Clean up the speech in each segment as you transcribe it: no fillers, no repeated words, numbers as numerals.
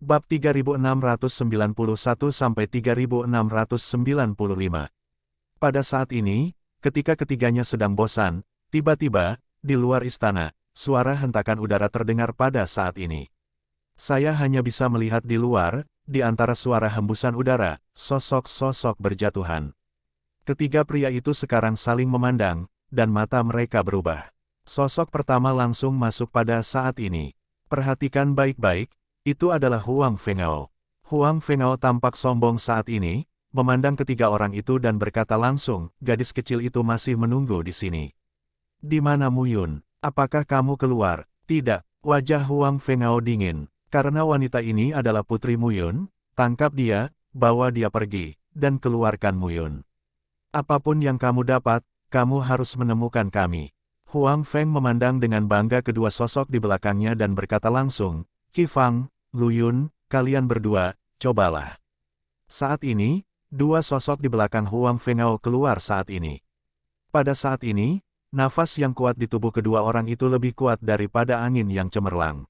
Bab 3691-3695. Pada saat ini, ketika ketiganya sedang bosan, tiba-tiba, di luar istana, suara hentakan udara terdengar pada saat ini. Saya hanya bisa melihat di luar, di antara suara hembusan udara, sosok-sosok berjatuhan. Ketiga pria itu sekarang saling memandang, dan mata mereka berubah. Sosok pertama langsung masuk pada saat ini. Perhatikan baik-baik, itu adalah Huang Fengao. Huang Fengao tampak sombong saat ini, memandang ketiga orang itu dan berkata langsung, gadis kecil itu masih menunggu di sini. Di mana Mu Yun? Apakah kamu keluar? Tidak, wajah Huang Fengao dingin. Karena wanita ini adalah putri Mu Yun, tangkap dia, bawa dia pergi, dan keluarkan Mu Yun. Apapun yang kamu dapat, kamu harus menemukan kami. Huang Feng memandang dengan bangga kedua sosok di belakangnya dan berkata langsung, Qi Fang, Lu Yun, kalian berdua, cobalah. Saat ini, dua sosok di belakang Huang Fengao keluar saat ini. Pada saat ini, nafas yang kuat di tubuh kedua orang itu lebih kuat daripada angin yang cemerlang.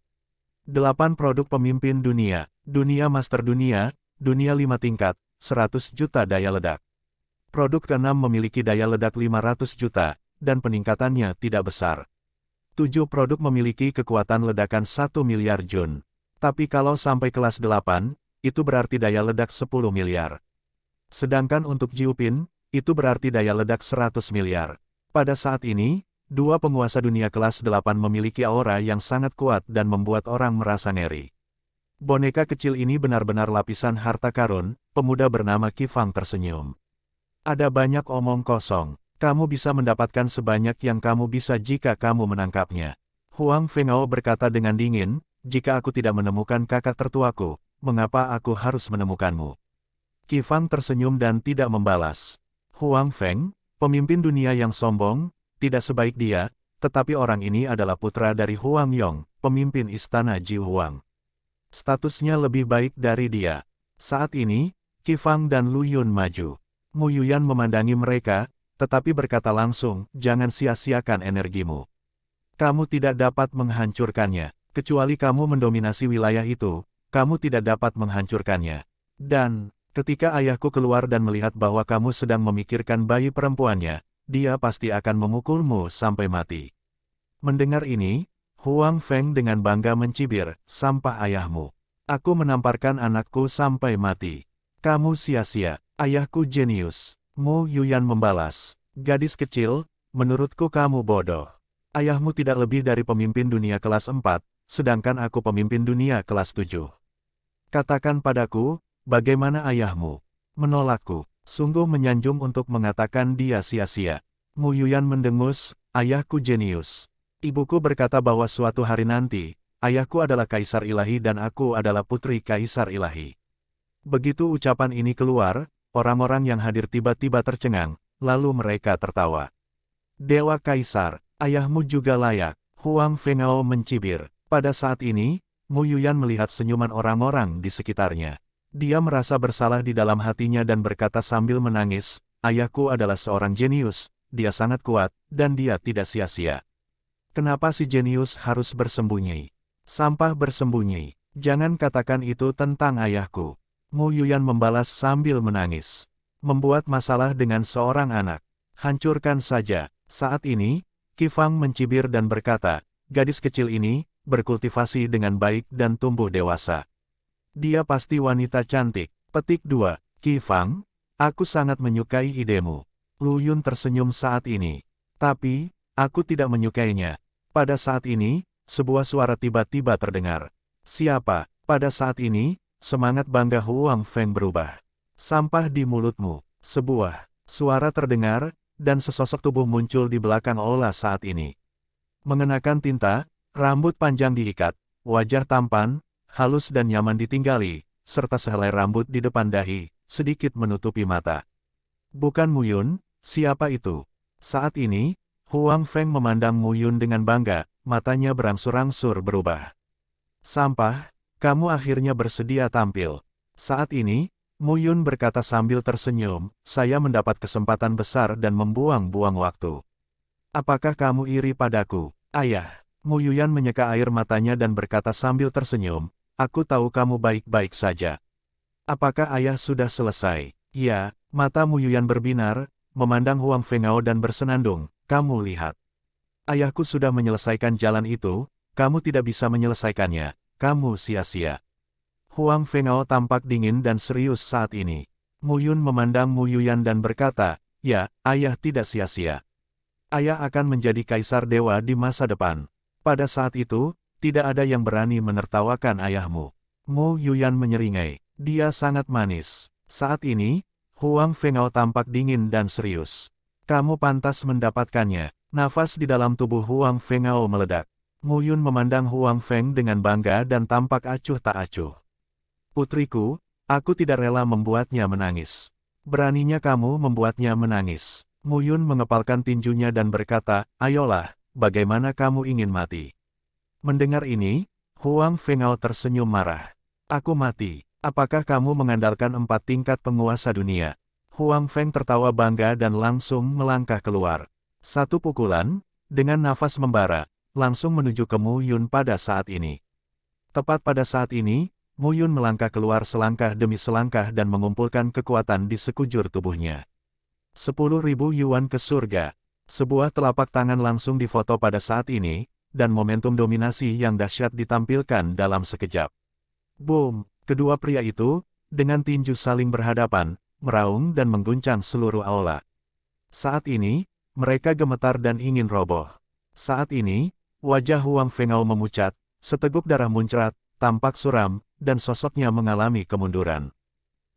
8 produk pemimpin dunia, dunia master dunia, dunia 5 tingkat, 100 juta daya ledak. Produk ke-6 memiliki daya ledak 500 juta, dan peningkatannya tidak besar. 7 produk memiliki kekuatan ledakan 1 miliar Jun. Tapi kalau sampai kelas 8, itu berarti daya ledak 10 miliar. Sedangkan untuk Jiupin, itu berarti daya ledak 100 miliar. Pada saat ini, dua penguasa dunia kelas 8 memiliki aura yang sangat kuat dan membuat orang merasa ngeri. Boneka kecil ini benar-benar lapisan harta karun, pemuda bernama Qi Fang tersenyum. Ada banyak omong kosong, kamu bisa mendapatkan sebanyak yang kamu bisa jika kamu menangkapnya. Huang Fengao berkata dengan dingin, jika aku tidak menemukan kakak tertuaku, mengapa aku harus menemukanmu? Qi Fang tersenyum dan tidak membalas. Huang Feng, pemimpin dunia yang sombong, tidak sebaik dia, tetapi orang ini adalah putra dari Huang Yong, pemimpin istana Ji Huang. Statusnya lebih baik dari dia. Saat ini, Qi Fang dan Lu Yun maju. Mu Yuyan memandangi mereka, tetapi berkata langsung, jangan sia-siakan energimu. Kamu tidak dapat menghancurkannya. Kecuali kamu mendominasi wilayah itu, kamu tidak dapat menghancurkannya. Dan, ketika ayahku keluar dan melihat bahwa kamu sedang memikirkan bayi perempuannya, dia pasti akan memukulmu sampai mati. Mendengar ini, Huang Feng dengan bangga mencibir, sampah ayahmu. Aku menamparkan anakku sampai mati. Kamu sia-sia, ayahku jenius. Mu Yuyan membalas, gadis kecil, menurutku kamu bodoh. Ayahmu tidak lebih dari pemimpin dunia kelas 4, sedangkan aku pemimpin dunia kelas 7. Katakan padaku, bagaimana ayahmu? Menolakku, sungguh menyanjung untuk mengatakan dia sia-sia. Mu Yuyan mendengus, ayahku jenius. Ibuku berkata bahwa suatu hari nanti, ayahku adalah kaisar ilahi dan aku adalah putri kaisar ilahi. Begitu ucapan ini keluar, orang-orang yang hadir tiba-tiba tercengang, lalu mereka tertawa. Dewa Kaisar, ayahmu juga layak, Huang Fengao mencibir. Pada saat ini, Mu Yuyan melihat senyuman orang-orang di sekitarnya. Dia merasa bersalah di dalam hatinya dan berkata sambil menangis, ayahku adalah seorang jenius, dia sangat kuat, dan dia tidak sia-sia. Kenapa si jenius harus bersembunyi? Sampah bersembunyi, jangan katakan itu tentang ayahku. Mu Yuyan membalas sambil menangis. Membuat masalah dengan seorang anak. Hancurkan saja. Saat ini, Qi Fang mencibir dan berkata, gadis kecil ini, berkultivasi dengan baik dan tumbuh dewasa. Dia pasti wanita cantik. Petik 2. Qi Fang, aku sangat menyukai idemu. Lu Yun tersenyum saat ini. Tapi, aku tidak menyukainya. Pada saat ini, sebuah suara tiba-tiba terdengar. Siapa? Pada saat ini, semangat bangga Huang Feng berubah. Sampah di mulutmu. Sebuah suara terdengar, dan sesosok tubuh muncul di belakang Ola saat ini. Mengenakan tinta, rambut panjang diikat, wajah tampan, halus dan nyaman ditinggali, serta sehelai rambut di depan dahi, sedikit menutupi mata. Bukan Mu Yun, siapa itu? Saat ini, Huang Feng memandang Mu Yun dengan bangga, matanya berangsur-angsur berubah. Sampah, kamu akhirnya bersedia tampil. Saat ini, Mu Yun berkata sambil tersenyum, saya mendapat kesempatan besar dan membuang-buang waktu. Apakah kamu iri padaku, ayah? Mu Yuyan menyeka air matanya dan berkata sambil tersenyum, aku tahu kamu baik-baik saja. Apakah ayah sudah selesai? Ya, mata Mu Yuyan berbinar, memandang Huang Fengao dan bersenandung, kamu lihat. Ayahku sudah menyelesaikan jalan itu, kamu tidak bisa menyelesaikannya, kamu sia-sia. Huang Fengao tampak dingin dan serius saat ini. Mu Yun memandang Mu Yuyan dan berkata, ya, ayah tidak sia-sia. Ayah akan menjadi kaisar dewa di masa depan. Pada saat itu, tidak ada yang berani menertawakan ayahmu. Mu Yuyan menyeringai. Dia sangat manis. Saat ini, Huang Fengao tampak dingin dan serius. Kamu pantas mendapatkannya. Nafas di dalam tubuh Huang Fengao meledak. Mu Yun memandang Huang Feng dengan bangga dan tampak acuh tak acuh. Putriku, aku tidak rela membuatnya menangis. Beraninya kamu membuatnya menangis. Mu Yun mengepalkan tinjunya dan berkata, ayolah, bagaimana kamu ingin mati? Mendengar ini, Huang Fengao tersenyum marah. Aku mati. Apakah kamu mengandalkan 4 tingkat penguasa dunia? Huang Feng tertawa bangga dan langsung melangkah keluar. Satu pukulan, dengan nafas membara, langsung menuju ke Mu Yun pada saat ini. Tepat pada saat ini, Mu Yun melangkah keluar selangkah demi selangkah dan mengumpulkan kekuatan di sekujur tubuhnya. 10.000 yuan ke surga. Sebuah telapak tangan langsung difoto pada saat ini, dan momentum dominasi yang dahsyat ditampilkan dalam sekejap. Boom! Kedua pria itu, dengan tinju saling berhadapan, meraung dan mengguncang seluruh aula. Saat ini, mereka gemetar dan ingin roboh. Saat ini, wajah Huang Fengao memucat, seteguk darah muncrat, tampak suram, dan sosoknya mengalami kemunduran.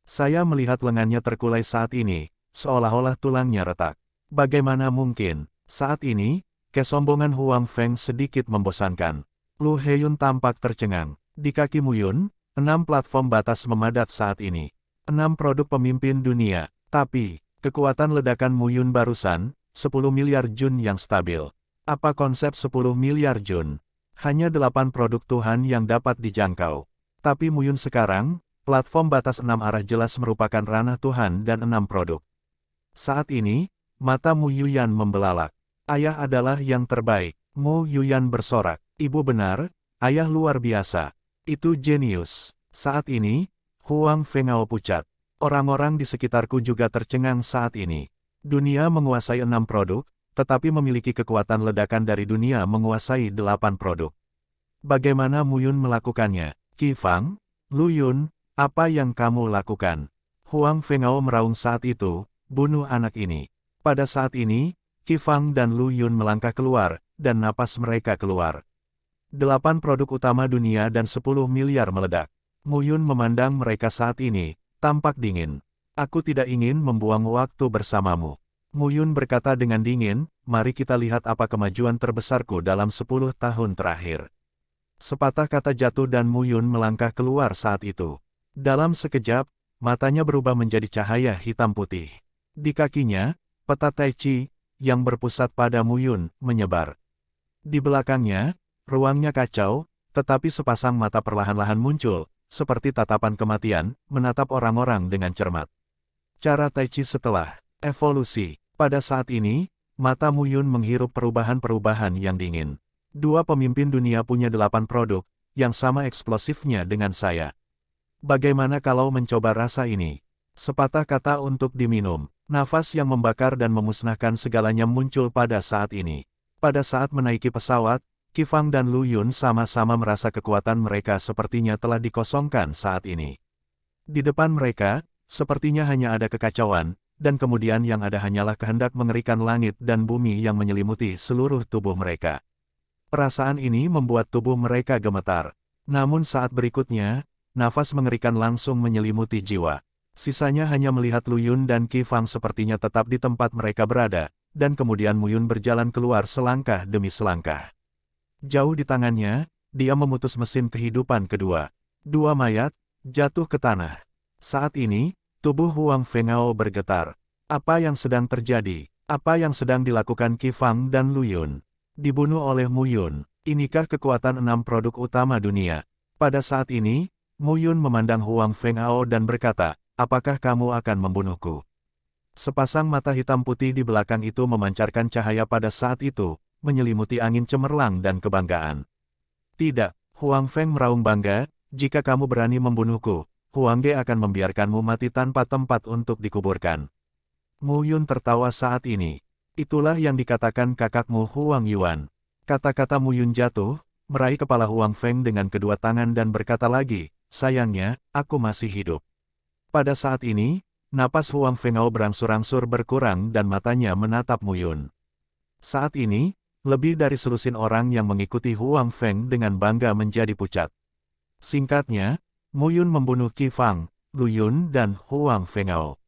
Saya melihat lengannya terkulai saat ini, seolah-olah tulangnya retak. Bagaimana mungkin? Saat ini, kesombongan Huang Feng sedikit membosankan. Lu Heyun tampak tercengang. Di kaki Mu Yun, 6 platform batas memadat saat ini. 6 produk pemimpin dunia. Tapi, kekuatan ledakan Mu Yun barusan, 10 miliar jun yang stabil. Apa konsep 10 miliar jun? Hanya 8 produk Tuhan yang dapat dijangkau. Tapi Mu Yun sekarang, platform batas 6 arah jelas merupakan ranah Tuhan dan 6 produk. Saat ini, mata Mu Yuyan membelalak. Ayah adalah yang terbaik. Mu Yuyan bersorak. Ibu benar, ayah luar biasa. Itu jenius. Saat ini, Huang Fengao pucat. Orang-orang di sekitarku juga tercengang saat ini. Dunia menguasai 6 produk, tetapi memiliki kekuatan ledakan dari dunia menguasai 8 produk. Bagaimana Mu Yun melakukannya? Qi Fang, Lu Yun, apa yang kamu lakukan? Huang Fengao meraung saat itu, bunuh anak ini. Pada saat ini, Qi Fang dan Lu Yun melangkah keluar, dan napas mereka keluar. 8 produk utama dunia dan 10 miliar meledak. Mu Yun memandang mereka saat ini, tampak dingin. Aku tidak ingin membuang waktu bersamamu. Mu Yun berkata dengan dingin, mari kita lihat apa kemajuan terbesarku dalam 10 tahun terakhir. Sepatah kata jatuh dan Mu Yun melangkah keluar saat itu. Dalam sekejap, matanya berubah menjadi cahaya hitam putih. Di kakinya, peta Tai Chi, yang berpusat pada Mu Yun, menyebar. Di belakangnya, ruangnya kacau, tetapi sepasang mata perlahan-lahan muncul, seperti tatapan kematian, menatap orang-orang dengan cermat. Cara Tai Chi setelah evolusi. Pada saat ini, mata Mu Yun menghirup perubahan-perubahan yang dingin. 2 pemimpin dunia punya 8 produk, yang sama eksplosifnya dengan saya. Bagaimana kalau mencoba rasa ini? Sepatah kata untuk diminum. Nafas yang membakar dan memusnahkan segalanya muncul pada saat ini. Pada saat menaiki pesawat, Qi Fang dan Lu Yun sama-sama merasa kekuatan mereka sepertinya telah dikosongkan saat ini. Di depan mereka, sepertinya hanya ada kekacauan, dan kemudian yang ada hanyalah kehendak mengerikan langit dan bumi yang menyelimuti seluruh tubuh mereka. Perasaan ini membuat tubuh mereka gemetar. Namun saat berikutnya, nafas mengerikan langsung menyelimuti jiwa. Sisanya hanya melihat Lu Yun dan Qi Fang sepertinya tetap di tempat mereka berada, dan kemudian Mu Yun berjalan keluar selangkah demi selangkah. Jauh di tangannya, dia memutus mesin kehidupan kedua. 2 mayat, jatuh ke tanah. Saat ini, tubuh Huang Fengao bergetar. Apa yang sedang terjadi? Apa yang sedang dilakukan Qi Fang dan Lu Yun? Dibunuh oleh Mu Yun. Inikah kekuatan 6 produk utama dunia? Pada saat ini, Mu Yun memandang Huang Fengao dan berkata, apakah kamu akan membunuhku? Sepasang mata hitam putih di belakang itu memancarkan cahaya pada saat itu, menyelimuti angin cemerlang dan kebanggaan. Tidak, Huang Feng meraung bangga, jika kamu berani membunuhku, Huang Ge akan membiarkanmu mati tanpa tempat untuk dikuburkan. Mu Yun tertawa saat ini. Itulah yang dikatakan kakakmu Huang Yuan. Kata-kata Mu Yun jatuh, meraih kepala Huang Feng dengan kedua tangan dan berkata lagi, sayangnya, aku masih hidup. Pada saat ini, napas Huang Fengao berangsur-angsur berkurang dan matanya menatap Mu Yun. Saat ini, lebih dari selusin orang yang mengikuti Huang Feng dengan bangga menjadi pucat. Singkatnya, Mu Yun membunuh Qi Fang, Lu Yun dan Huang Fengao.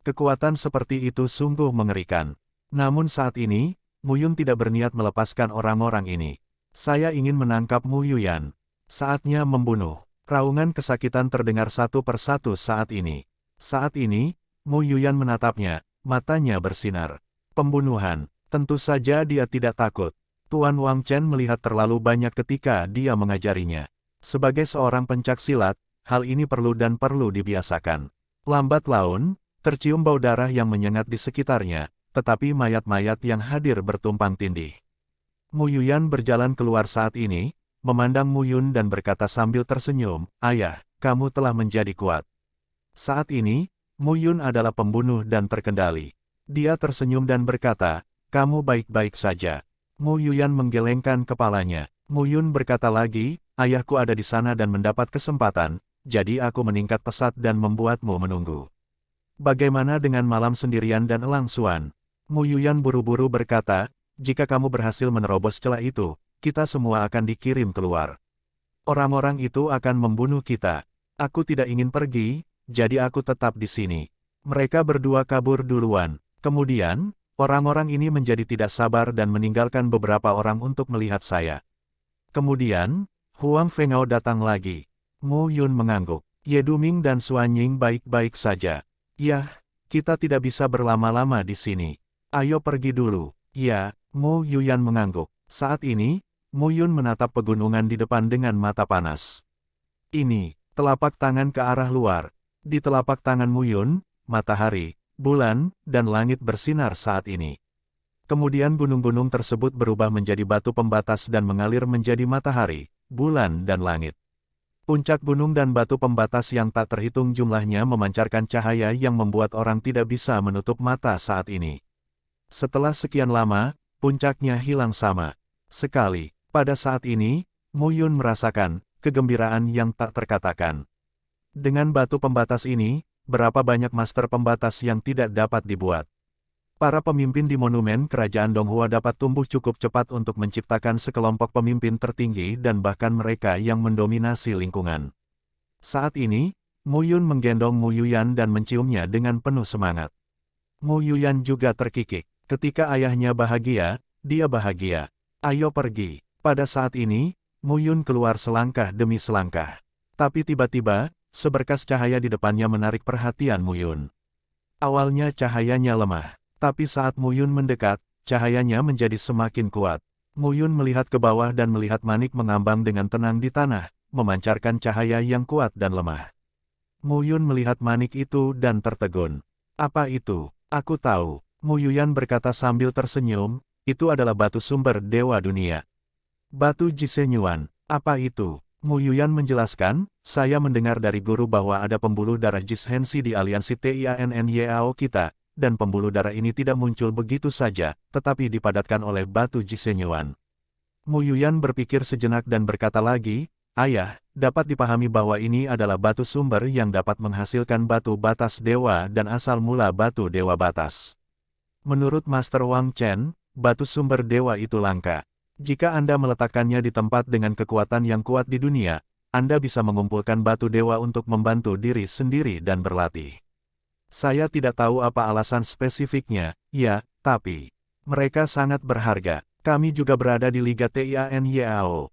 Kekuatan seperti itu sungguh mengerikan. Namun saat ini, Mu Yun tidak berniat melepaskan orang-orang ini. Saya ingin menangkap Mu Yuyan. Saatnya membunuh. Raungan kesakitan terdengar satu persatu saat ini. Saat ini, Mu Yuyan menatapnya, matanya bersinar. Pembunuhan. Tentu saja dia tidak takut. Tuan Wang Chen melihat terlalu banyak ketika dia mengajarinya. Sebagai seorang pencaksilat, hal ini perlu dibiasakan. Lambat laun, tercium bau darah yang menyengat di sekitarnya, tetapi mayat-mayat yang hadir bertumpang tindih. Mu Yuyan berjalan keluar saat ini, memandang Mu Yun dan berkata sambil tersenyum, ayah, kamu telah menjadi kuat. Saat ini, Mu Yun adalah pembunuh dan terkendali. Dia tersenyum dan berkata, kamu baik-baik saja. Mu Yuyan menggelengkan kepalanya. Mu Yun berkata lagi, ayahku ada di sana dan mendapat kesempatan, jadi aku meningkat pesat dan membuatmu menunggu. Bagaimana dengan malam sendirian dan elang suan? Mu Yuyan buru-buru berkata, jika kamu berhasil menerobos celah itu, kita semua akan dikirim keluar. Orang-orang itu akan membunuh kita. Aku tidak ingin pergi, jadi aku tetap di sini. Mereka berdua kabur duluan. Kemudian, orang-orang ini menjadi tidak sabar dan meninggalkan beberapa orang untuk melihat saya. Kemudian, Huang Fengao datang lagi. Mu Yun mengangguk. Ye Duming dan Suan Ying baik-baik saja. Yah, kita tidak bisa berlama-lama di sini. Ayo pergi dulu. Ya, Mu Yuyan mengangguk. Saat ini, Mu Yun menatap pegunungan di depan dengan mata panas. Ini, telapak tangan ke arah luar. Di telapak tangan Mu Yun, matahari, bulan, dan langit bersinar saat ini. Kemudian gunung-gunung tersebut berubah menjadi batu pembatas dan mengalir menjadi matahari, bulan dan langit. Puncak gunung dan batu pembatas yang tak terhitung jumlahnya memancarkan cahaya yang membuat orang tidak bisa menutup mata saat ini. Setelah sekian lama, puncaknya hilang sama sekali. Pada saat ini, Mu Yun merasakan kegembiraan yang tak terkatakan. Dengan batu pembatas ini, berapa banyak master pembatas yang tidak dapat dibuat. Para pemimpin di monumen kerajaan Donghua dapat tumbuh cukup cepat untuk menciptakan sekelompok pemimpin tertinggi dan bahkan mereka yang mendominasi lingkungan. Saat ini, Mu Yun menggendong Mu Yuyan dan menciumnya dengan penuh semangat. Mu Yuyan juga terkikik. Ketika ayahnya bahagia, dia bahagia. Ayo pergi. Pada saat ini, Mu Yun keluar selangkah demi selangkah. Tapi tiba-tiba, seberkas cahaya di depannya menarik perhatian Mu Yun. Awalnya cahayanya lemah. Tapi saat Mu Yun mendekat, cahayanya menjadi semakin kuat. Mu Yun melihat ke bawah dan melihat manik mengambang dengan tenang di tanah, memancarkan cahaya yang kuat dan lemah. Mu Yun melihat manik itu dan tertegun. Apa itu? Aku tahu. Mu Yuyan berkata sambil tersenyum, itu adalah batu sumber dewa dunia. Batu Jisenyuan. Apa itu? Mu Yuyan menjelaskan, saya mendengar dari guru bahwa ada pembuluh darah Jishensi di aliansi Tianyao kita, dan pembuluh darah ini tidak muncul begitu saja, tetapi dipadatkan oleh batu Jisenyuan. Mu Yuyan berpikir sejenak dan berkata lagi, ayah, dapat dipahami bahwa ini adalah batu sumber yang dapat menghasilkan batu batas dewa dan asal mula batu dewa batas. Menurut Master Wang Chen, batu sumber dewa itu langka. Jika Anda meletakkannya di tempat dengan kekuatan yang kuat di dunia, Anda bisa mengumpulkan batu dewa untuk membantu diri sendiri dan berlatih. Saya tidak tahu apa alasan spesifiknya, ya, tapi mereka sangat berharga. Kami juga berada di Liga Tianyao.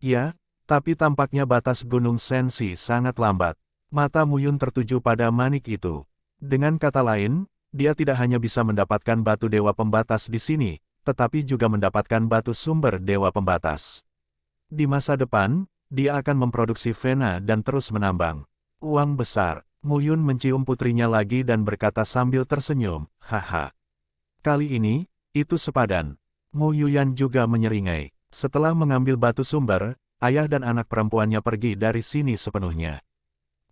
Ya, tapi tampaknya batas Gunung Sensi sangat lambat. Mata Mu Yun tertuju pada manik itu. Dengan kata lain, dia tidak hanya bisa mendapatkan batu dewa pembatas di sini, tetapi juga mendapatkan batu sumber dewa pembatas. Di masa depan, dia akan memproduksi vena dan terus menambang. Uang besar. Mu Yun mencium putrinya lagi dan berkata sambil tersenyum, haha. Kali ini, itu sepadan. Mu Yuyan juga menyeringai. Setelah mengambil batu sumber, ayah dan anak perempuannya pergi dari sini sepenuhnya.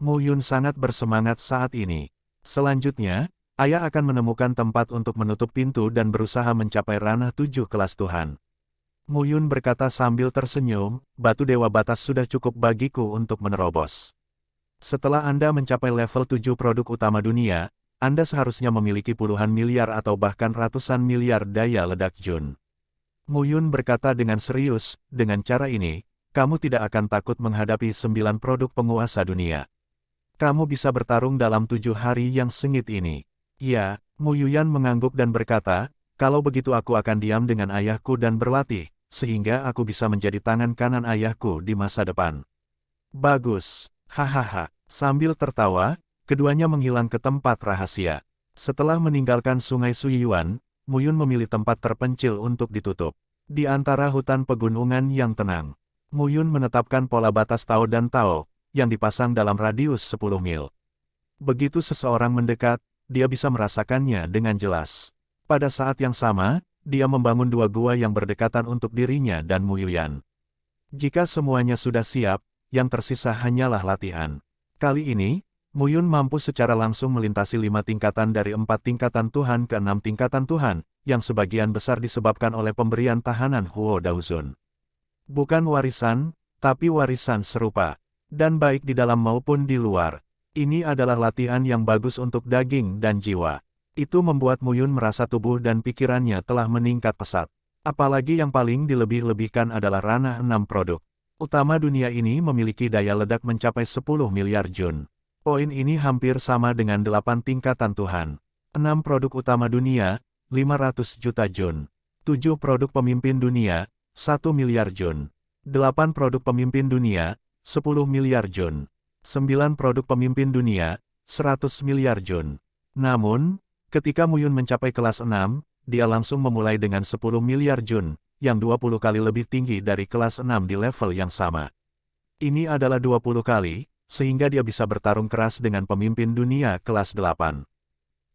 Mu Yun sangat bersemangat saat ini. Selanjutnya, ayah akan menemukan tempat untuk menutup pintu dan berusaha mencapai ranah 7 kelas Tuhan. Mu Yun berkata sambil tersenyum, batu dewa batas sudah cukup bagiku untuk menerobos. Setelah Anda mencapai level 7 produk utama dunia, Anda seharusnya memiliki puluhan miliar atau bahkan ratusan miliar daya ledak Jun. Mu Yun berkata dengan serius, dengan cara ini, kamu tidak akan takut menghadapi 9 produk penguasa dunia. Kamu bisa bertarung dalam 7 hari yang sengit ini. Ya, Mu Yuyan mengangguk dan berkata, kalau begitu aku akan diam dengan ayahku dan berlatih, sehingga aku bisa menjadi tangan kanan ayahku di masa depan. Bagus, hahaha. Sambil tertawa, keduanya menghilang ke tempat rahasia. Setelah meninggalkan sungai Suyuan, Mu Yun memilih tempat terpencil untuk ditutup. Di antara hutan pegunungan yang tenang, Mu Yun menetapkan pola batas Tao dan Tao, yang dipasang dalam radius 10 mil. Begitu seseorang mendekat, dia bisa merasakannya dengan jelas. Pada saat yang sama, dia membangun 2 gua yang berdekatan untuk dirinya dan Mu Yuyan. Jika semuanya sudah siap, yang tersisa hanyalah latihan. Kali ini, Mu Yun mampu secara langsung melintasi 5 tingkatan dari 4 tingkatan Tuhan ke 6 tingkatan Tuhan, yang sebagian besar disebabkan oleh pemberian tahanan Huo Daozun. Bukan warisan, tapi warisan serupa. Dan baik di dalam maupun di luar. Ini adalah latihan yang bagus untuk daging dan jiwa. Itu membuat Mu Yun merasa tubuh dan pikirannya telah meningkat pesat. Apalagi yang paling dilebih-lebihkan adalah ranah 6 produk utama dunia ini memiliki daya ledak mencapai 10 miliar Jun. Poin ini hampir sama dengan 8 tingkatan Tuhan. 6 produk utama dunia, 500 juta Jun. 7 produk pemimpin dunia, 1 miliar Jun. 8 produk pemimpin dunia, 10 miliar Jun. 9 produk pemimpin dunia, 100 miliar Jun. Namun, ketika Mu Yun mencapai kelas 6, dia langsung memulai dengan 10 miliar Jun, yang 20 kali lebih tinggi dari kelas 6 di level yang sama. Ini adalah 20 kali, sehingga dia bisa bertarung keras dengan pemimpin dunia kelas 8.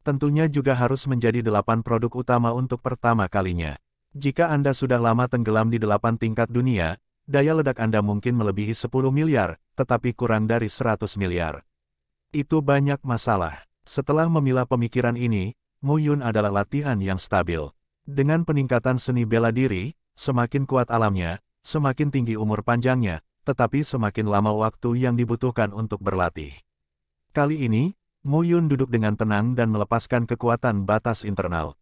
Tentunya juga harus menjadi 8 produk utama untuk pertama kalinya. Jika Anda sudah lama tenggelam di 8 tingkat dunia, daya ledak Anda mungkin melebihi 10 miliar, tetapi kurang dari 100 miliar. Itu banyak masalah. Setelah memilah pemikiran ini, Mu Yun adalah latihan yang stabil. Dengan peningkatan seni bela diri, semakin kuat alamnya, semakin tinggi umur panjangnya, tetapi semakin lama waktu yang dibutuhkan untuk berlatih. Kali ini, Mu Yun duduk dengan tenang dan melepaskan kekuatan batas internal.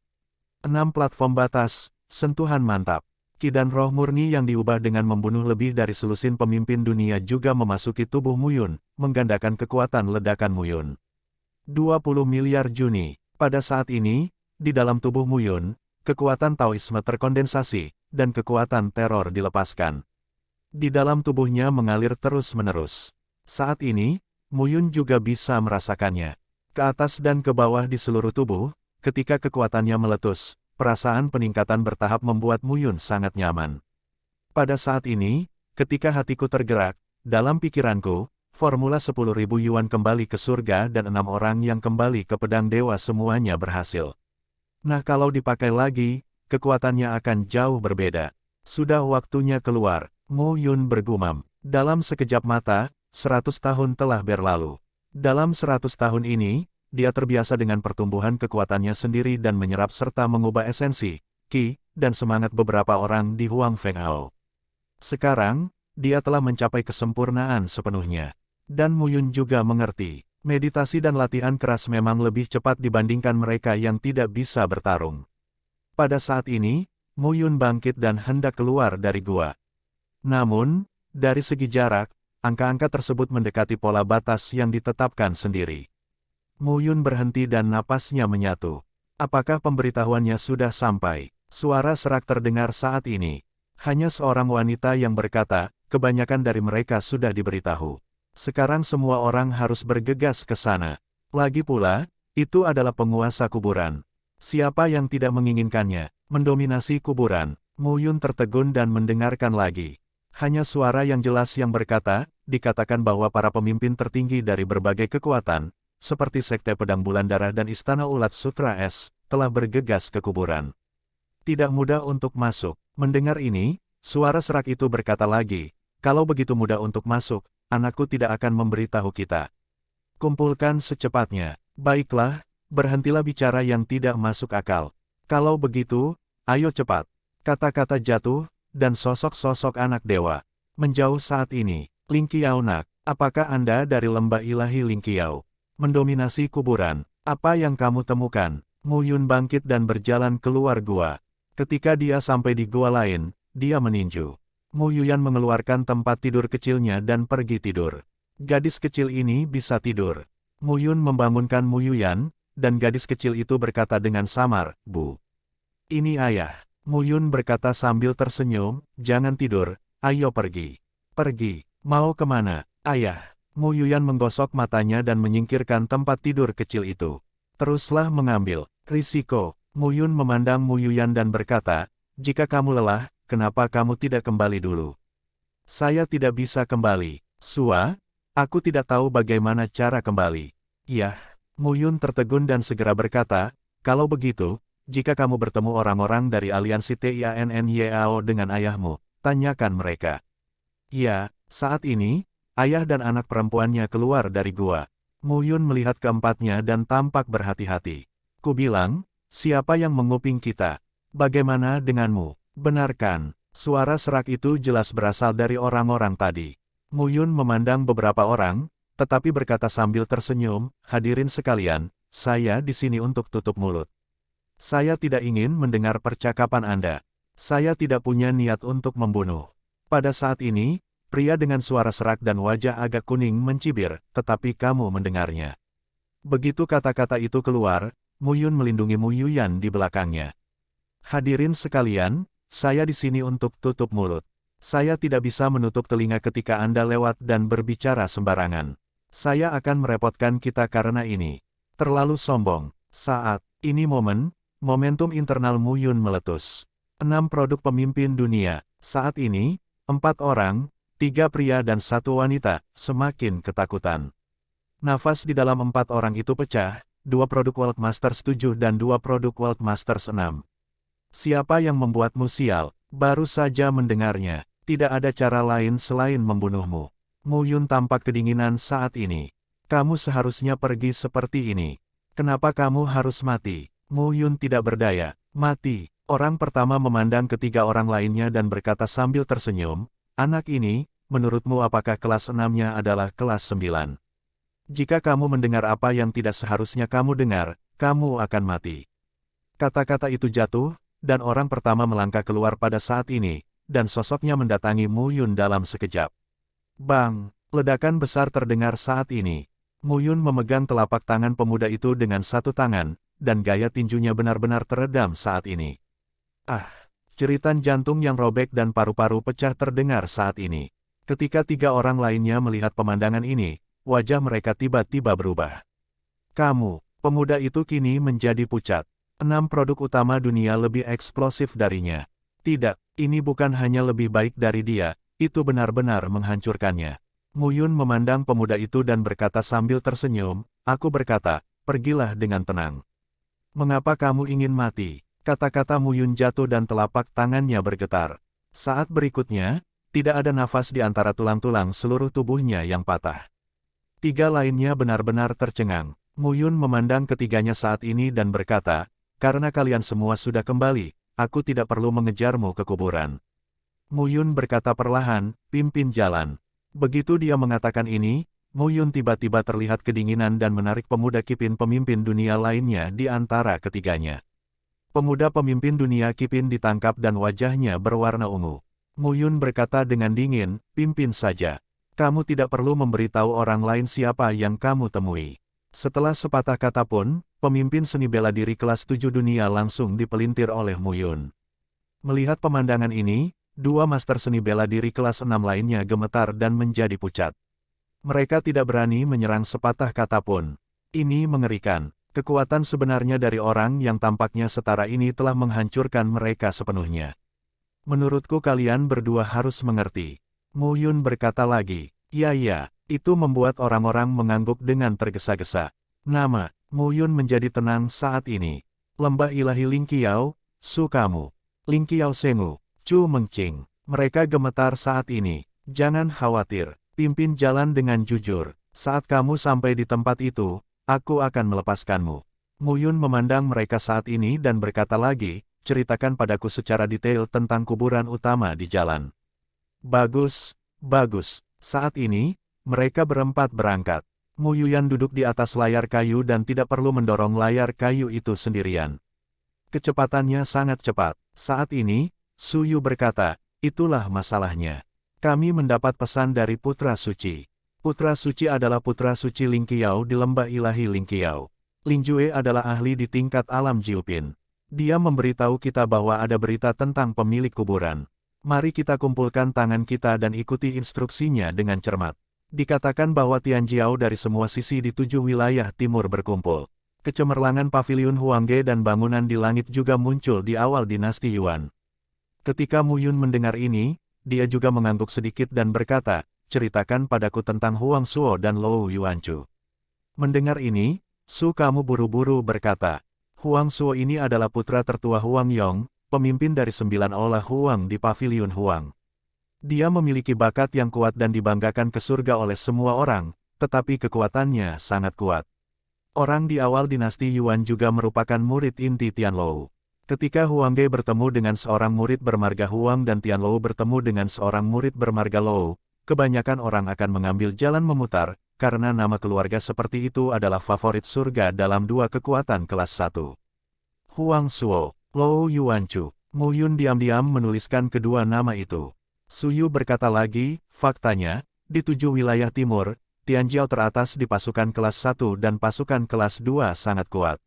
6 platform batas, sentuhan mantap. Ki dan roh murni yang diubah dengan membunuh lebih dari selusin pemimpin dunia juga memasuki tubuh Mu Yun, menggandakan kekuatan ledakan Mu Yun. 20 miliar Juni. Pada saat ini, di dalam tubuh Mu Yun, kekuatan Taoisme terkondensasi, dan kekuatan teror dilepaskan. Di dalam tubuhnya mengalir terus-menerus. Saat ini, Mu Yun juga bisa merasakannya. Ke atas dan ke bawah di seluruh tubuh, ketika kekuatannya meletus, perasaan peningkatan bertahap membuat Mu Yun sangat nyaman. Pada saat ini, ketika hatiku tergerak, dalam pikiranku, formula 10.000 yuan kembali ke surga dan 6 orang yang kembali ke pedang dewa semuanya berhasil. Nah kalau dipakai lagi, kekuatannya akan jauh berbeda. Sudah waktunya keluar, Mu Yun bergumam. Dalam sekejap mata, 100 tahun telah berlalu. Dalam 100 tahun ini, dia terbiasa dengan pertumbuhan kekuatannya sendiri dan menyerap serta mengubah esensi, ki, dan semangat beberapa orang di Huang Fenghao. Sekarang, dia telah mencapai kesempurnaan sepenuhnya. Dan Mu Yun juga mengerti. Meditasi dan latihan keras memang lebih cepat dibandingkan mereka yang tidak bisa bertarung. Pada saat ini, Mu Yun bangkit dan hendak keluar dari gua. Namun, dari segi jarak, angka-angka tersebut mendekati pola batas yang ditetapkan sendiri. Mu Yun berhenti dan napasnya menyatu. Apakah pemberitahuannya sudah sampai? Suara serak terdengar saat ini. Hanya seorang wanita yang berkata, kebanyakan dari mereka sudah diberitahu. Sekarang semua orang harus bergegas ke sana. Lagi pula, itu adalah penguasa kuburan. Siapa yang tidak menginginkannya, mendominasi kuburan? Mu Yun tertegun dan mendengarkan lagi. Hanya suara yang jelas yang berkata, dikatakan bahwa para pemimpin tertinggi dari berbagai kekuatan, seperti Sekte Pedang Bulan Darah dan Istana Ulat Sutra Es, telah bergegas ke kuburan. Tidak mudah untuk masuk. Mendengar ini, suara serak itu berkata lagi, Kalau begitu mudah untuk masuk, anakku tidak akan memberitahu kita. Kumpulkan secepatnya. Baiklah, berhentilah bicara yang tidak masuk akal. Kalau begitu, ayo cepat. Kata-kata jatuh, dan sosok-sosok anak dewa menjauh saat ini. Ling Qiao nak, apakah Anda dari lembah ilahi Ling Qiao? Mendominasi kuburan. Apa yang kamu temukan? Mu Yun bangkit dan berjalan keluar gua. Ketika dia sampai di gua lain, dia meninju. Mu Yuyan mengeluarkan tempat tidur kecilnya dan pergi tidur. Gadis kecil ini bisa tidur. Mu Yun membangunkan Mu Yuyan, dan gadis kecil itu berkata dengan samar, Bu. Ini ayah. Mu Yun berkata sambil tersenyum, jangan tidur, ayo pergi. Pergi, mau kemana, ayah? Mu Yuyan menggosok matanya dan menyingkirkan tempat tidur kecil itu. Teruslah mengambil risiko. Mu Yun memandang Mu Yuyan dan berkata, jika kamu lelah, kenapa kamu tidak kembali dulu? Saya tidak bisa kembali. Sua? Aku tidak tahu bagaimana cara kembali. Yah, Mu Yun tertegun dan segera berkata, kalau begitu, jika kamu bertemu orang-orang dari aliansi TIANNYAO dengan ayahmu, tanyakan mereka. Ya, saat ini, ayah dan anak perempuannya keluar dari gua. Mu Yun melihat keempatnya dan tampak berhati-hati. Ku bilang, siapa yang menguping kita? Bagaimana denganmu? Benarkan, suara serak itu jelas berasal dari orang-orang tadi. Mu Yun memandang beberapa orang, tetapi berkata sambil tersenyum, hadirin sekalian, saya di sini untuk tutup mulut. Saya tidak ingin mendengar percakapan Anda. Saya tidak punya niat untuk membunuh. Pada saat ini, pria dengan suara serak dan wajah agak kuning mencibir, tetapi kamu mendengarnya. Begitu kata-kata itu keluar, Mu Yun melindungi Mu Yuyan di belakangnya. Hadirin sekalian, saya di sini untuk tutup mulut. Saya tidak bisa menutup telinga ketika Anda lewat dan berbicara sembarangan. Saya akan merepotkan kita karena ini. Terlalu sombong. Saat ini momentum internal Mu Yun meletus. 6 produk pemimpin dunia. Saat ini, 4 orang, 3 pria dan 1 wanita, semakin ketakutan. Nafas di dalam 4 orang itu pecah, 2 produk World Masters 7 dan 2 produk World Masters 6. Siapa yang membuatmu sial? Baru saja mendengarnya. Tidak ada cara lain selain membunuhmu. Mu Yun tampak kedinginan saat ini. Kamu seharusnya pergi seperti ini. Kenapa kamu harus mati? Mu Yun tidak berdaya. Mati. Orang pertama memandang ketiga orang lainnya dan berkata sambil tersenyum, anak ini, menurutmu apakah kelas 6-nya adalah kelas 9? Jika kamu mendengar apa yang tidak seharusnya kamu dengar, kamu akan mati. Kata-kata itu jatuh, dan orang pertama melangkah keluar pada saat ini, dan sosoknya mendatangi Mu Yun dalam sekejap. Bang! Ledakan besar terdengar saat ini. Mu Yun memegang telapak tangan pemuda itu dengan satu tangan, dan gaya tinjunya benar-benar teredam saat ini. Ah! Jeritan jantung yang robek dan paru-paru pecah terdengar saat ini. Ketika 3 orang lainnya melihat pemandangan ini, wajah mereka tiba-tiba berubah. Kamu, pemuda itu kini menjadi pucat. 6 produk utama dunia lebih eksplosif darinya. Tidak, ini bukan hanya lebih baik dari dia, itu benar-benar menghancurkannya. Mu Yun memandang pemuda itu dan berkata sambil tersenyum, aku berkata, pergilah dengan tenang. Mengapa kamu ingin mati? Kata-kata Mu Yun jatuh dan telapak tangannya bergetar. Saat berikutnya, tidak ada nafas di antara tulang-tulang seluruh tubuhnya yang patah. 3 lainnya benar-benar tercengang. Mu Yun memandang ketiganya saat ini dan berkata, karena kalian semua sudah kembali, aku tidak perlu mengejarmu ke kuburan. Mu Yun berkata perlahan, pimpin jalan. Begitu dia mengatakan ini, Mu Yun tiba-tiba terlihat kedinginan dan menarik pemuda Qipin pemimpin dunia lainnya di antara ketiganya. Pemuda pemimpin dunia Qipin ditangkap dan wajahnya berwarna ungu. Mu Yun berkata dengan dingin, pimpin saja. Kamu tidak perlu memberitahu orang lain siapa yang kamu temui. Setelah sepatah kata pun, pemimpin seni bela diri kelas 7 dunia langsung dipelintir oleh Mu Yun. Melihat pemandangan ini, 2 master seni bela diri kelas 6 lainnya gemetar dan menjadi pucat. Mereka tidak berani menyerang sepatah kata pun. Ini mengerikan. Kekuatan sebenarnya dari orang yang tampaknya setara ini telah menghancurkan mereka sepenuhnya. Menurutku kalian berdua harus mengerti. Mu Yun berkata lagi, ya, itu membuat orang-orang mengangguk dengan tergesa-gesa. Nama, Mu Yun menjadi tenang saat ini. Lembah ilahi Ling Qiao, Su kamu. Ling Qiao Sengu, Chu Mengqing. Mereka gemetar saat ini. Jangan khawatir, pimpin jalan dengan jujur. Saat kamu sampai di tempat itu, aku akan melepaskanmu. Mu Yun memandang mereka saat ini dan berkata lagi, ceritakan padaku secara detail tentang kuburan utama di jalan. Bagus, bagus. Saat ini, mereka berempat berangkat. Mu Yuyan duduk di atas layar kayu dan tidak perlu mendorong layar kayu itu sendirian. Kecepatannya sangat cepat. Saat ini, Su Yu berkata, itulah masalahnya. Kami mendapat pesan dari Putra Suci. Putra Suci adalah Putra Suci Ling Qiao di Lembah Ilahi Ling Qiao. Ling Jue adalah ahli di tingkat alam Jiupin. Dia memberitahu kita bahwa ada berita tentang pemilik kuburan. Mari kita kumpulkan tangan kita dan ikuti instruksinya dengan cermat. Dikatakan bahwa Tian Jiao dari semua sisi di 7 wilayah timur berkumpul. Kecemerlangan paviliun Huangge dan bangunan di langit juga muncul di awal dinasti Yuan. Ketika Mu Yun mendengar ini, dia juga mengangguk sedikit dan berkata, ceritakan padaku tentang Huang Suo dan Lou Yuanchu. Mendengar ini, Su kamu buru-buru berkata, Huang Suo ini adalah putra tertua Huang Yong, pemimpin dari 9 olah Huang di paviliun Huang. Dia memiliki bakat yang kuat dan dibanggakan ke surga oleh semua orang, tetapi kekuatannya sangat kuat. Orang di awal dinasti Yuan juga merupakan murid inti Tianlou. Ketika Huangge bertemu dengan seorang murid bermarga Huang dan Tianlou bertemu dengan seorang murid bermarga Lou, kebanyakan orang akan mengambil jalan memutar, karena nama keluarga seperti itu adalah favorit surga dalam 2 kekuatan kelas 1. Huang Suo, Lou Yuanchu. Mu Yun diam-diam menuliskan kedua nama itu. Su Yu berkata lagi, faktanya, di 7 wilayah timur, Tianjiao teratas di pasukan kelas 1 dan pasukan kelas 2 sangat kuat.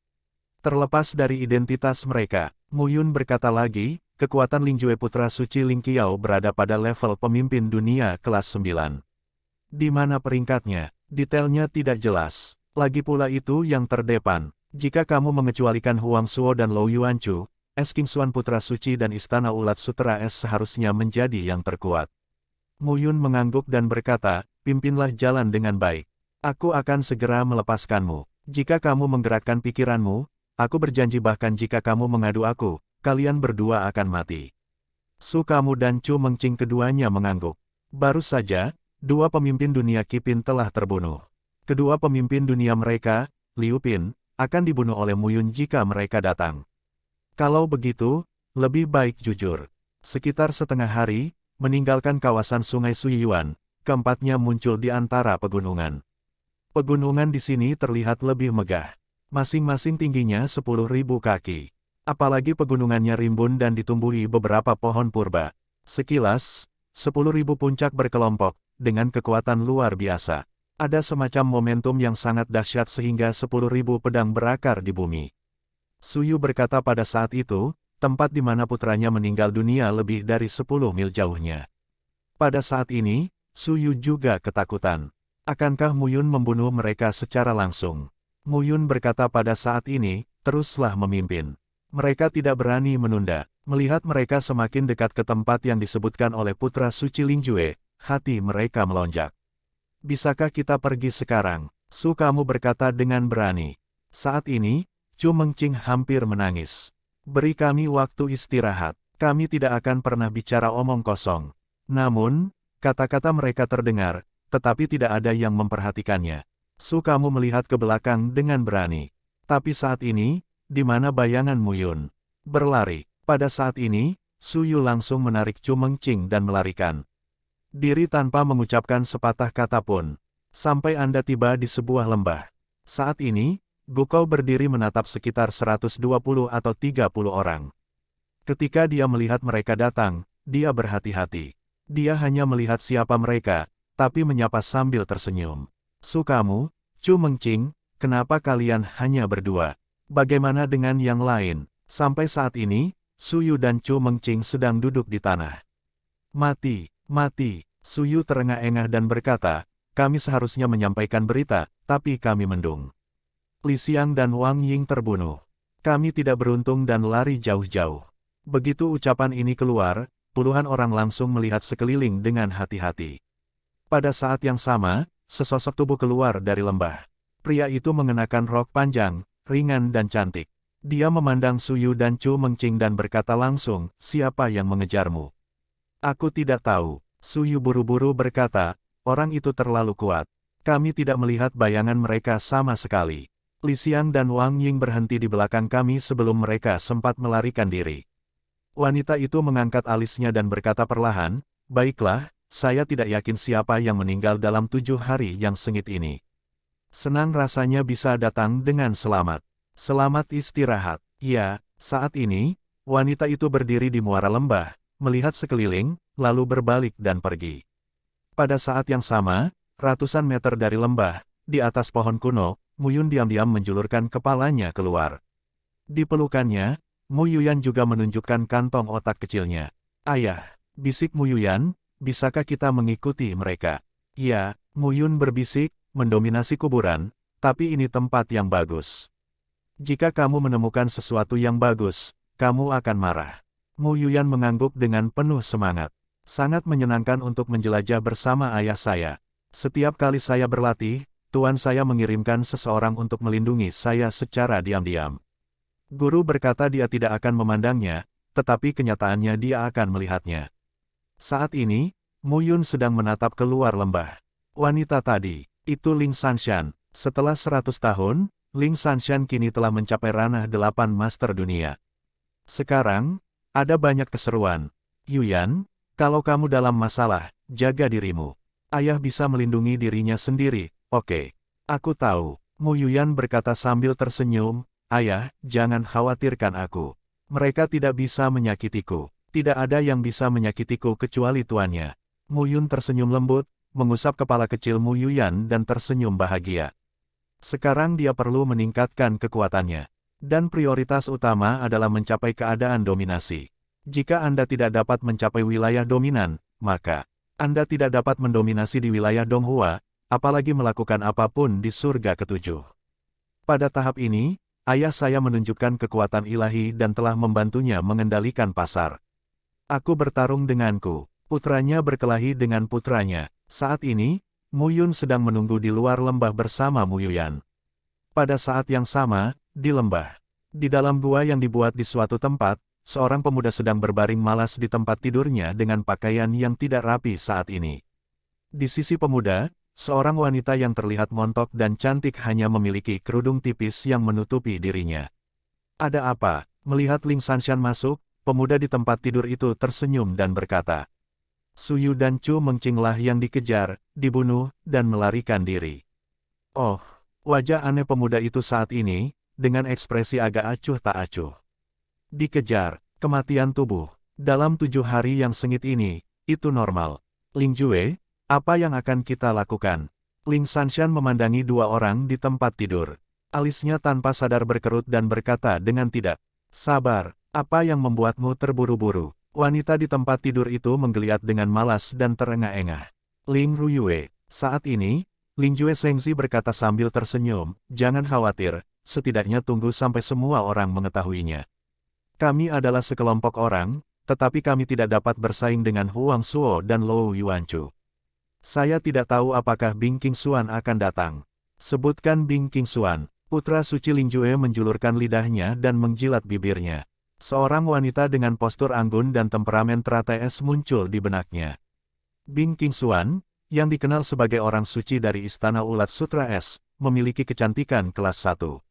Terlepas dari identitas mereka, Mu Yun berkata lagi, kekuatan Ling Jue Putra Suci Ling Qiao berada pada level pemimpin dunia kelas 9. Di mana peringkatnya? Detailnya tidak jelas. Lagi pula itu yang terdepan. Jika kamu mengecualikan Huang Suo dan Lou Yuanchu, Es King Xuan Putra Suci dan Istana Ulat Sutera Es seharusnya menjadi yang terkuat. Mu Yun mengangguk dan berkata, pimpinlah jalan dengan baik. Aku akan segera melepaskanmu. Jika kamu menggerakkan pikiranmu, aku berjanji bahkan jika kamu mengadu aku, kalian berdua akan mati. Su kamu dan Chu Mengqing keduanya mengangguk. Baru saja, 2 pemimpin dunia Qipin telah terbunuh. Kedua pemimpin dunia mereka, Liu Pin, akan dibunuh oleh Mu Yun jika mereka datang. Kalau begitu, lebih baik jujur. Sekitar setengah hari, meninggalkan kawasan Sungai Suyuan, keempatnya muncul di antara pegunungan. Pegunungan di sini terlihat lebih megah. Masing-masing tingginya 10.000 kaki. Apalagi pegunungannya rimbun dan ditumbuhi beberapa pohon purba. Sekilas, 10.000 puncak berkelompok, dengan kekuatan luar biasa. Ada semacam momentum yang sangat dahsyat sehingga 10.000 pedang berakar di bumi. Su Yu berkata pada saat itu, tempat di mana putranya meninggal dunia lebih dari 10 mil jauhnya. Pada saat ini, Su Yu juga ketakutan. Akankah Mu Yun membunuh mereka secara langsung? Mu Yun berkata pada saat ini, teruslah memimpin. Mereka tidak berani menunda. Melihat mereka semakin dekat ke tempat yang disebutkan oleh Putra Suci Ling Jue, hati mereka melonjak. Bisakah kita pergi sekarang? Su kamu berkata dengan berani. Saat ini, Chu Mengqing hampir menangis. Beri kami waktu istirahat. Kami tidak akan pernah bicara omong kosong. Namun, kata-kata mereka terdengar, tetapi tidak ada yang memperhatikannya. Su kamu melihat ke belakang dengan berani. Tapi saat ini, di mana bayangan Mu Yun? Berlari. Pada saat ini, Su Yu langsung menarik Chu Mengqing dan melarikan diri tanpa mengucapkan sepatah kata pun. Sampai Anda tiba di sebuah lembah. Saat ini, Gukou berdiri menatap sekitar 120 atau 30 orang. Ketika dia melihat mereka datang, dia berhati-hati. Dia hanya melihat siapa mereka, tapi menyapa sambil tersenyum. Su kamu, Chu Mengqing, kenapa kalian hanya berdua? Bagaimana dengan yang lain? Sampai saat ini, Su Yu dan Chu Mengqing sedang duduk di tanah. Mati, mati. Su Yu terengah-engah dan berkata, kami seharusnya menyampaikan berita, tapi kami mendung. Li Xiang dan Wang Ying terbunuh. Kami tidak beruntung dan lari jauh-jauh. Begitu ucapan ini keluar, puluhan orang langsung melihat sekeliling dengan hati-hati. Pada saat yang sama, sesosok tubuh keluar dari lembah. Pria itu mengenakan rok panjang, ringan dan cantik. Dia memandang Su Yu dan Chu Mengqing dan berkata langsung, siapa yang mengejarmu? Aku tidak tahu. Suyu buru-buru berkata, orang itu terlalu kuat. Kami tidak melihat bayangan mereka sama sekali. Li Xiang dan Wang Ying berhenti di belakang kami sebelum mereka sempat melarikan diri. Wanita itu mengangkat alisnya dan berkata perlahan, baiklah, saya tidak yakin siapa yang meninggal dalam 7 hari yang sengit ini. Senang rasanya bisa datang dengan selamat. Selamat istirahat. Ya, saat ini, wanita itu berdiri di muara lembah, melihat sekeliling, lalu berbalik dan pergi. Pada saat yang sama, ratusan meter dari lembah, di atas pohon kuno, Mu Yun diam-diam menjulurkan kepalanya keluar. Di pelukannya, Mu Yuyan juga menunjukkan kantong otak kecilnya. Ayah, bisik Mu Yuyan, bisakah kita mengikuti mereka? Ya, Mu Yun berbisik, mendominasi kuburan, tapi ini tempat yang bagus. Jika kamu menemukan sesuatu yang bagus, kamu akan marah. Mu Yuyan mengangguk dengan penuh semangat. Sangat menyenangkan untuk menjelajah bersama ayah saya. Setiap kali saya berlatih, tuan saya mengirimkan seseorang untuk melindungi saya secara diam-diam. Guru berkata dia tidak akan memandangnya, tetapi kenyataannya dia akan melihatnya. Saat ini, Mu Yun sedang menatap keluar lembah. Wanita tadi, itu Ling Sanshan. Setelah 100 tahun, Ling Sanshan kini telah mencapai ranah 8 master dunia. Sekarang, ada banyak keseruan. Yuyan, kalau kamu dalam masalah, jaga dirimu. Ayah bisa melindungi dirinya sendiri, oke. Aku tahu, Mu Yuyan berkata sambil tersenyum, ayah, jangan khawatirkan aku. Mereka tidak bisa menyakitiku. Tidak ada yang bisa menyakitiku kecuali tuannya. Mu Yun tersenyum lembut, mengusap kepala kecil Mu Yuyan dan tersenyum bahagia. Sekarang dia perlu meningkatkan kekuatannya. Dan prioritas utama adalah mencapai keadaan dominasi. Jika Anda tidak dapat mencapai wilayah dominan, maka Anda tidak dapat mendominasi di wilayah Donghua, apalagi melakukan apapun di surga ketujuh. Pada tahap ini, ayah saya menunjukkan kekuatan ilahi dan telah membantunya mengendalikan pasar. Aku bertarung denganku. Putranya berkelahi dengan putranya. Saat ini, Mu Yun sedang menunggu di luar lembah bersama Mu Yuyan. Pada saat yang sama, di lembah. Di dalam gua yang dibuat di suatu tempat, seorang pemuda sedang berbaring malas di tempat tidurnya dengan pakaian yang tidak rapi saat ini. Di sisi pemuda, seorang wanita yang terlihat montok dan cantik hanya memiliki kerudung tipis yang menutupi dirinya. Ada apa? Melihat Ling Sanshan masuk, pemuda di tempat tidur itu tersenyum dan berkata, Suyu dan Chu Mengqinglah yang dikejar, dibunuh, dan melarikan diri. Oh, wajah aneh pemuda itu saat ini, dengan ekspresi agak acuh tak acuh. Dikejar, kematian tubuh. Dalam 7 hari yang sengit ini, itu normal. Ling Jue, apa yang akan kita lakukan? Ling Sanshan memandangi dua orang di tempat tidur. Alisnya tanpa sadar berkerut dan berkata dengan tidak sabar, apa yang membuatmu terburu-buru? Wanita di tempat tidur itu menggeliat dengan malas dan terengah-engah. Ling Ruyue, saat ini, Ling Jue Shengzi berkata sambil tersenyum, jangan khawatir, setidaknya tunggu sampai semua orang mengetahuinya. Kami adalah sekelompok orang, tetapi kami tidak dapat bersaing dengan Huang Suo dan Lou Yuanchu. Saya tidak tahu apakah Bing Qingxuan akan datang. Sebutkan Bing Qingxuan. Putra suci Ling Jue menjulurkan lidahnya dan menjilat bibirnya. Seorang wanita dengan postur anggun dan temperamen teratai es muncul di benaknya. Bing Qingxuan, yang dikenal sebagai orang suci dari Istana Ulat Sutra Es, memiliki kecantikan kelas 1.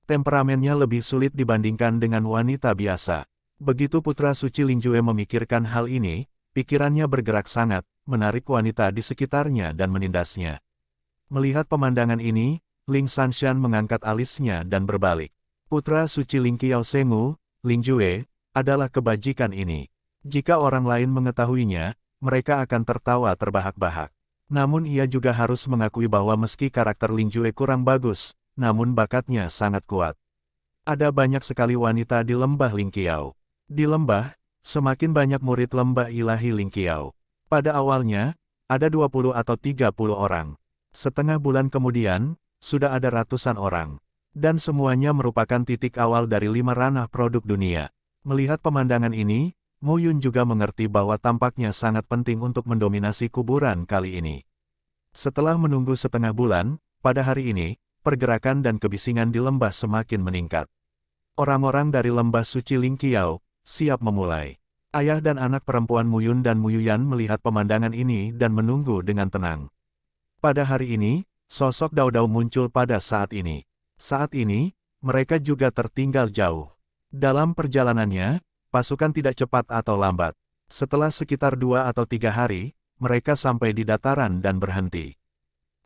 Temperamennya lebih sulit dibandingkan dengan wanita biasa. Begitu putra suci Ling Jue memikirkan hal ini, pikirannya bergerak sangat, menarik wanita di sekitarnya dan menindasnya. Melihat pemandangan ini, Ling Sanshan mengangkat alisnya dan berbalik. Putra suci Ling Qiao Sengu, Ling Jue, adalah kebajikan ini. Jika orang lain mengetahuinya, mereka akan tertawa terbahak-bahak. Namun ia juga harus mengakui bahwa meski karakter Ling Jue kurang bagus, namun bakatnya sangat kuat. Ada banyak sekali wanita di lembah Ling Qiao. Di lembah, semakin banyak murid lembah ilahi Ling Qiao. Pada awalnya, ada 20 atau 30 orang. Setengah bulan kemudian, sudah ada ratusan orang. Dan semuanya merupakan titik awal dari 5 ranah produk dunia. Melihat pemandangan ini, Mu Yun juga mengerti bahwa tampaknya sangat penting untuk mendominasi kuburan kali ini. Setelah menunggu setengah bulan, pada hari ini, pergerakan dan kebisingan di lembah semakin meningkat. Orang-orang dari lembah suci Ling Qiao siap memulai. Ayah dan anak perempuan Muyun dan Muyuyan melihat pemandangan ini dan menunggu dengan tenang. Pada hari ini, sosok Dao Dao muncul pada saat ini. Saat ini, mereka juga tertinggal jauh. Dalam perjalanannya, pasukan tidak cepat atau lambat. Setelah sekitar 2 atau 3 hari, mereka sampai di dataran dan berhenti.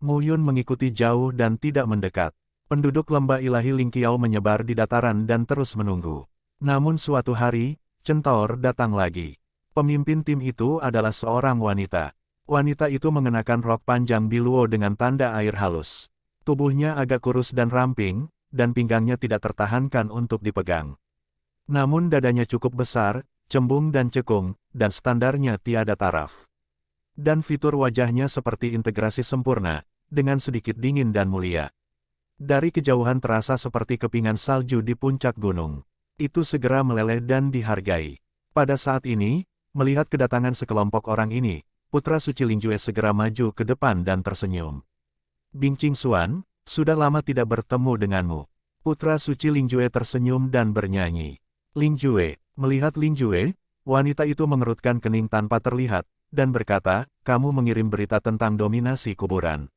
Muyun mengikuti jauh dan tidak mendekat. Penduduk lembah ilahi Lingqiao menyebar di dataran dan terus menunggu. Namun suatu hari, Centaur datang lagi. Pemimpin tim itu adalah seorang wanita. Wanita itu mengenakan rok panjang biluo dengan tanda air halus. Tubuhnya agak kurus dan ramping, dan pinggangnya tidak tertahankan untuk dipegang. Namun dadanya cukup besar, cembung dan cekung, dan standarnya tiada taraf. Dan fitur wajahnya seperti integrasi sempurna, dengan sedikit dingin dan mulia. Dari kejauhan terasa seperti kepingan salju di puncak gunung. Itu segera meleleh dan dihargai. Pada saat ini, melihat kedatangan sekelompok orang ini, putra suci Lingjue segera maju ke depan dan tersenyum. Bing Qingxuan, sudah lama tidak bertemu denganmu. Putra suci Lingjue tersenyum dan bernyanyi. Lingjue, melihat Lingjue, wanita itu mengerutkan kening tanpa terlihat, dan berkata, kamu mengirim berita tentang dominasi kuburan.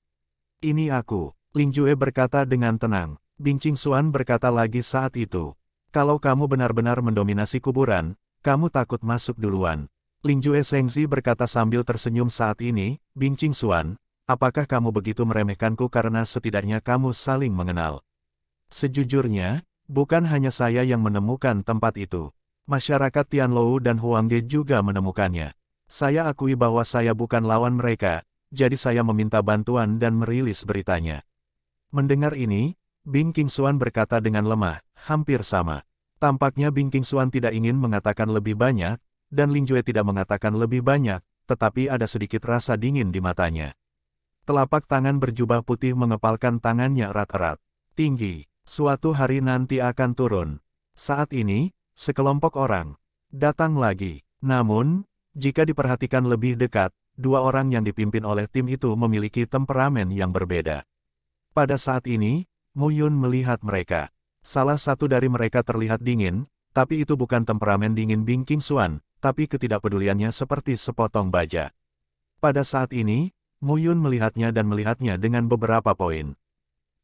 Ini aku, Lingjue berkata dengan tenang. Bing Qingxuan berkata lagi saat itu. Kalau kamu benar-benar mendominasi kuburan, kamu takut masuk duluan. Lingjue Shengzi berkata sambil tersenyum saat ini, Bing Qingxuan, apakah kamu begitu meremehkanku karena setidaknya kamu saling mengenal? Sejujurnya, bukan hanya saya yang menemukan tempat itu. Masyarakat Tianlou dan Huangde juga menemukannya. Saya akui bahwa saya bukan lawan mereka, jadi saya meminta bantuan dan merilis beritanya. Mendengar ini, Bing Qingxuan berkata dengan lemah, hampir sama. Tampaknya Bing Qingxuan tidak ingin mengatakan lebih banyak, dan Lingjue tidak mengatakan lebih banyak, tetapi ada sedikit rasa dingin di matanya. Telapak tangan berjubah putih mengepalkan tangannya erat-erat. Tinggi, suatu hari nanti akan turun. Saat ini, sekelompok orang datang lagi. Namun, jika diperhatikan lebih dekat, 2 orang yang dipimpin oleh tim itu memiliki temperamen yang berbeda. Pada saat ini, Muyun melihat mereka. Salah satu dari mereka terlihat dingin, tapi itu bukan temperamen dingin Bing Qingxuan, tapi ketidakpeduliannya seperti sepotong baja. Pada saat ini, Muyun melihatnya dan melihatnya dengan beberapa poin.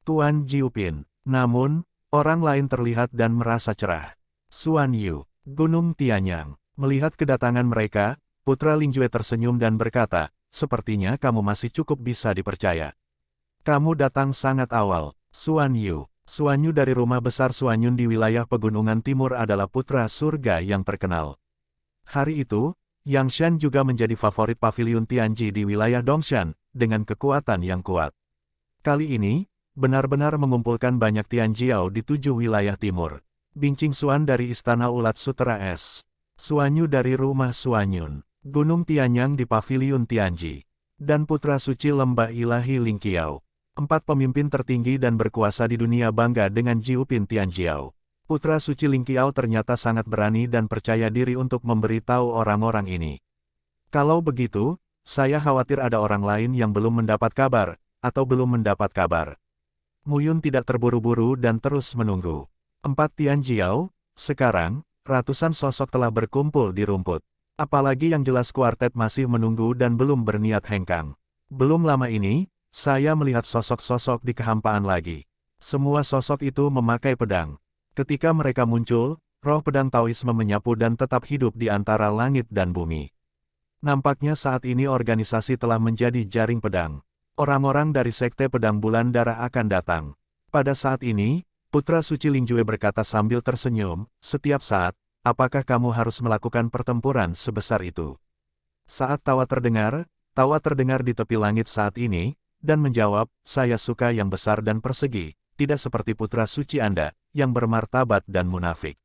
Tuan Jiupin. Namun, orang lain terlihat dan merasa cerah. Xuan Yu, Gunung Tianyang. Melihat kedatangan mereka, putra Lingjue tersenyum dan berkata, sepertinya kamu masih cukup bisa dipercaya. Kamu datang sangat awal, Xuan Yu. Xuan Yu dari rumah besar Xuanyun di wilayah pegunungan timur adalah putra surga yang terkenal. Hari itu, Yang Shan juga menjadi favorit pavilion Tianji di wilayah Dongshan, dengan kekuatan yang kuat. Kali ini, benar-benar mengumpulkan banyak Tianjiao di 7 wilayah timur. Bing Qingxuan dari Istana Ulat Sutera Es. Xuan Yu dari rumah Xuanyun. Gunung Tianyang di pavilion Tianji. Dan putra suci lembah ilahi Lingqiao. 4 pemimpin tertinggi dan berkuasa di dunia bangga dengan Jiupin Tianjiao. Putra suci Lingqiao ternyata sangat berani dan percaya diri untuk memberitahu orang-orang ini. Kalau begitu, saya khawatir ada orang lain yang belum mendapat kabar, atau belum mendapat kabar. Muyun tidak terburu-buru dan terus menunggu. 4 Tianjiao, sekarang, ratusan sosok telah berkumpul di rumput. Apalagi yang jelas kuartet masih menunggu dan belum berniat hengkang. Belum lama ini, saya melihat sosok-sosok di kehampaan lagi. Semua sosok itu memakai pedang. Ketika mereka muncul, roh pedang Taoisme menyapu dan tetap hidup di antara langit dan bumi. Nampaknya saat ini organisasi telah menjadi jaring pedang. Orang-orang dari Sekte Pedang Bulan Darah akan datang. Pada saat ini, putra suci Lingjue berkata sambil tersenyum, setiap saat, apakah kamu harus melakukan pertempuran sebesar itu? Saat tawa terdengar di tepi langit saat ini, dan menjawab, saya suka yang besar dan persegi, tidak seperti putra suci Anda, yang bermartabat dan munafik.